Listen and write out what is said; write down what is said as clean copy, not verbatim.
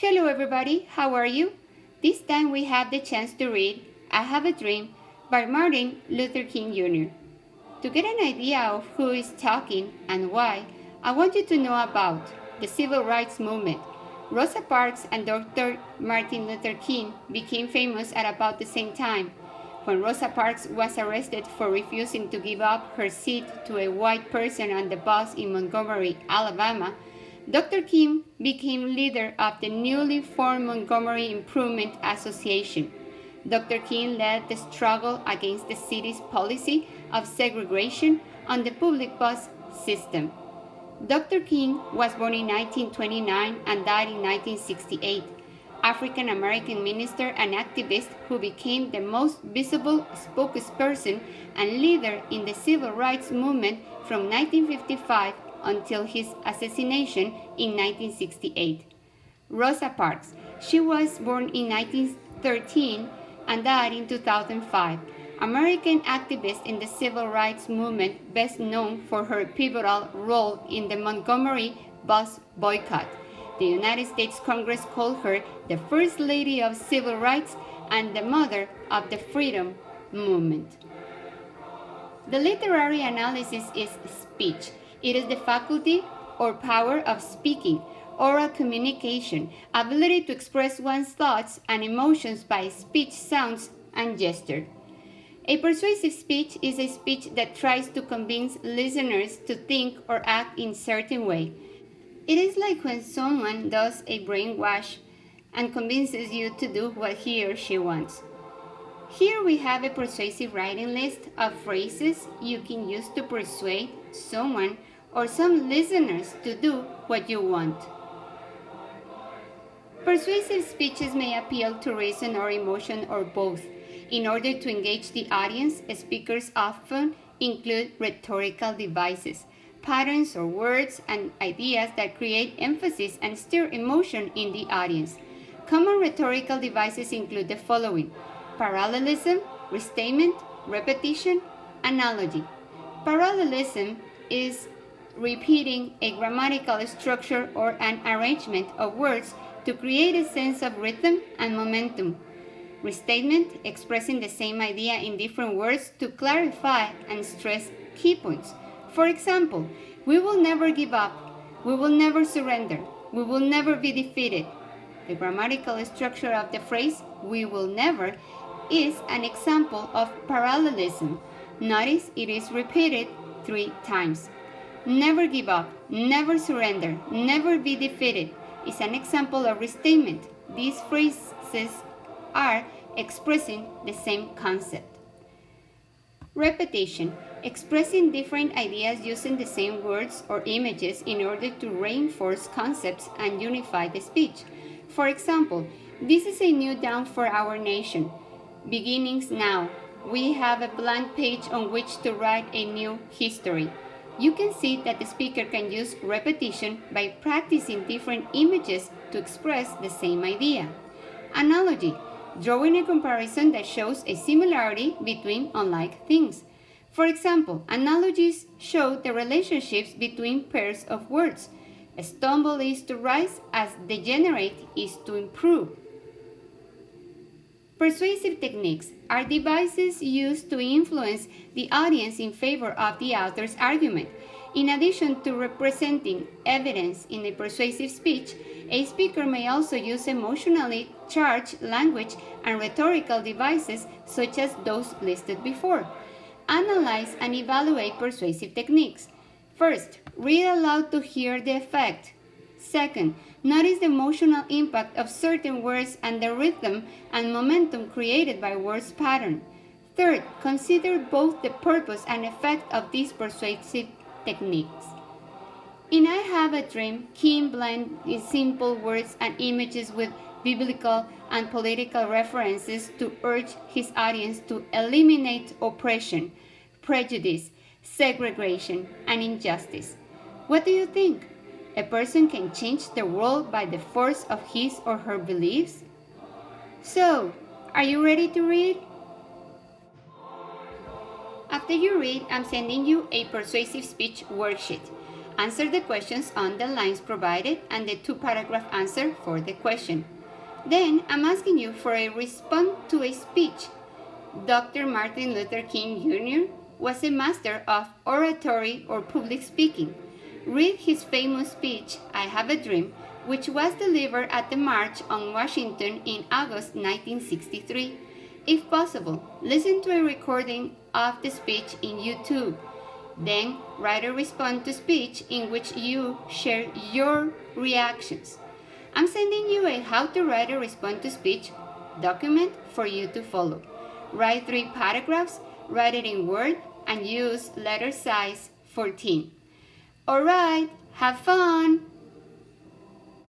Hello everybody, how are you? This time we have the chance to read I Have a Dream by Martin Luther King Jr. To get an idea of who is talking and why, I want you to know about the Civil Rights Movement. Rosa Parks and Dr. Martin Luther King became famous at about the same time. When Rosa Parks was arrested for refusing to give up her seat to a white person on the bus in Montgomery, Alabama, Dr. King became leader of the newly formed Montgomery Improvement Association. Dr. King led the struggle against the city's policy of segregation on the public bus system. Dr. King was born in 1929 and died in 1968. African American minister and activist who became the most visible spokesperson and leader in the civil rights movement from 1955 until his assassination in 1968. Rosa Parks. She was born in 1913 and died in 2005. American activist in the civil rights movement, best known for her pivotal role in the Montgomery bus boycott. The United States Congress called her the First Lady of Civil Rights and the mother of the freedom movement. The literary analysis is speech. It is the faculty or power of speaking, oral communication, ability to express one's thoughts and emotions by speech, sounds, and gesture. A persuasive speech is a speech that tries to convince listeners to think or act in a certain way. It is like when someone does a brainwash and convinces you to do what he or she wants. Here we have a persuasive writing list of phrases you can use to persuade someone or some listeners to do what you want. Persuasive speeches may appeal to reason or emotion or both. In order to engage the audience, speakers often include rhetorical devices, patterns or words and ideas that create emphasis and stir emotion in the audience. Common rhetorical devices include the following: parallelism, restatement, repetition, analogy. Parallelism is repeating a grammatical structure or an arrangement of words to create a sense of rhythm and momentum. Restatement, expressing the same idea in different words to clarify and stress key points. For example, we will never give up, we will never surrender, we will never be defeated. The grammatical structure of the phrase, we will never, is an example of parallelism. Notice it is repeated 3 times. Never give up, never surrender, never be defeated is an example of restatement. These phrases are expressing the same concept. Repetition, expressing different ideas using the same words or images in order to reinforce concepts and unify the speech. For example, this is a new dawn for our nation. Beginnings now. We have a blank page on which to write a new history. You can see that the speaker can use repetition by practicing different images to express the same idea. Analogy, drawing a comparison that shows a similarity between unlike things. For example, analogies show the relationships between pairs of words. Stumble is to rise as degenerate is to improve. Persuasive techniques are devices used to influence the audience in favor of the author's argument. In addition to representing evidence in a persuasive speech, a speaker may also use emotionally charged language and rhetorical devices such as those listed before. Analyze and evaluate persuasive techniques. First, read aloud to hear the effect. Second, notice the emotional impact of certain words and the rhythm and momentum created by words pattern. Third, consider both the purpose and effect of these persuasive techniques. In I Have a Dream, King blends simple words and images with biblical and political references to urge his audience to eliminate oppression, prejudice, segregation, and injustice. What do you think? A person can change the world by the force of his or her beliefs? So, are you ready to read? After you read, I'm sending you a persuasive speech worksheet. Answer the questions on the lines provided and the two-paragraph answer for the question. Then I'm asking you for a response to a speech. Dr. Martin Luther King Jr. was a master of oratory or public speaking. Read his famous speech, I Have a Dream, which was delivered at the March on Washington in August 1963. If possible, listen to a recording of the speech in YouTube. Then write a response to speech in which you share your reactions. I'm sending you a How to Write a Response to Speech document for you to follow. Write 3 paragraphs, write it in Word, and use letter size 14. Alright, have fun!